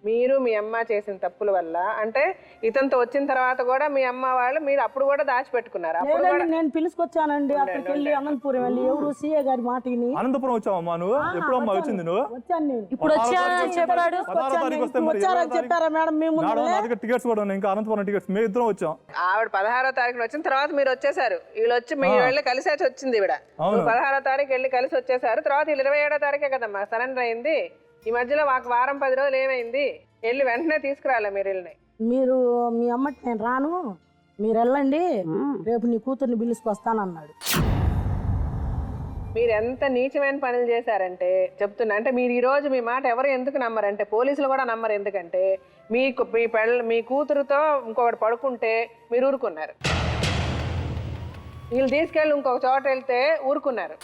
మీరు మీ అమ్మ చేసిన తప్పుల వల్ల అంటే ఇతనితో వచ్చిన తర్వాత కూడా మీ అమ్మ వాళ్ళు మీరు అప్పుడు కూడా దాచిపెట్టుకున్నారు. అప్పుడు కూడా నేను పిలుచుకొచ్చానండి అక్కడికి వెళ్ళి అనంతపురం వెళ్ళి ఎవరు సీఏ గారి మాటని. అనంతపురం వచ్చావమ్మా నువ్వు? ఎప్పుడు అమ్మా వచ్చింది నువ్వు? వచ్చాను నేను. ఇప్పుడు వచ్చారని చెప్పాడు. వచ్చారని చెప్పారా మేడం? మేము టికెట్స్ కూడా ఉన్నాయి, ఇంకా అనంతపురం టికెట్స్ మేము ఇద్దరం వచ్చాం. ఆవిడ 16వ తారీఖున వచ్చిన తర్వాత మీరు వచ్చేసారు. వీళ్ళు వచ్చి మీ వెళ్ళి కలిసేసి వచ్చింది ఈవిడ. 16వ తారీఖు వెళ్ళి కలిసి వచ్చేసారు. తర్వాత వీళ్ళు 27వ తారీఖే కదమ్మా సరెండర్ అయింది. ఈ మధ్యలో మాకు వారం 10 రోజులు ఏమైంది? వెళ్ళి వెంటనే తీసుకురాలే మీరు వెళ్ళి. మీరు మీ అమ్మకి నేను రాను, మీరు వెళ్ళండి, రేపు నీ కూతుర్ని పిలుచుకొస్తానన్నాడు. మీరు ఎంత నీచమైన పనులు చేశారంటే చెప్తున్నా, అంటే మీరు ఈ రోజు మీ మాట ఎవరు ఎందుకు నమ్మరంటే పోలీసులు కూడా నమ్మరు. ఎందుకంటే మీ కూతురుతో ఇంకొకటి పడుకుంటే మీరు ఊరుకున్నారు. వీళ్ళు తీసుకెళ్ళి ఇంకొక చోట వెళ్తే ఊరుకున్నారు.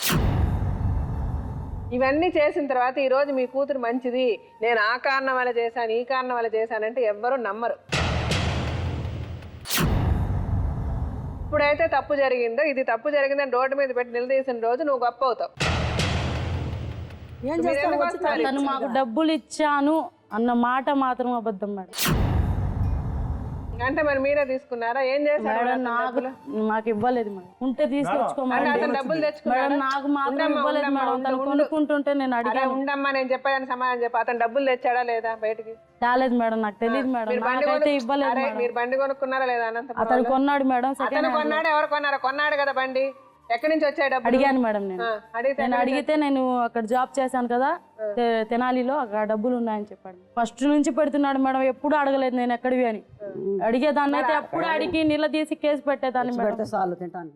ఇవన్నీ చేసిన తర్వాత ఈ రోజు మీ కూతురు మంచిది, నేను ఆ కారణం వల్ల చేశాను ఈ కారణం వల్ల చేశానంటే ఎవ్వరూ నమ్మరు. ఇప్పుడైతే తప్పు జరిగిందో ఇది తప్పు జరిగిందని రోడ్డు మీద పెట్టి నిలదీసిన రోజు నువ్వు గొప్ప అవుతావు. ఏం చేస్తాను? తను మాకు డబ్బులు ఇచ్చాను అన్న మాట మాత్రం అబద్ధం మేడం. అంటే మరి మీరే తీసుకున్నారా? ఏం చేశారు? మాకు ఇవ్వలేదు మేడం. ఉంటే తీసుకొచ్చుకోమని. డబ్బులు మేడం తెచ్చుకున్నారా? నాకు మాత్రం ఇవ్వలేదు మేడం. తను కొనుక్కుంటుంటే నేను అడిగాను. ఉండమ్మా నేను చెప్పేదాన్ని సమాధానం చెప్పి అతను డబ్బులు తెచ్చాడా లేదా బయటికి? రాలేదు మేడం, నాకు తెలియదు మేడం. నాకైతే ఇవ్వలేదు. మీరు బండి కొనుక్కున్నారా లేదా? అతను కొన్నాడు మేడం. అతను కొన్నాడు. ఎవరు కొన్నారా? కొన్నాడు కదా బండి. ఎక్కడి నుంచి వచ్చాయి డబ్బులు? అడిగాను మేడం. నేను అడిగితే నేను అక్కడ జాబ్ చేశాను కదా తెనాలిలో, అక్కడ డబ్బులు ఉన్నాయని చెప్పాడు. ఫస్ట్ నుంచి పెడుతున్నాడు మేడం, ఎప్పుడు అడగలేదు నేను ఎక్కడివి అని. అడిగేదాన్ని అయితే ఎప్పుడు అడిగి నిలదీసి కేసు పెట్టేదాన్ని మేడం. చాలు తింటాను.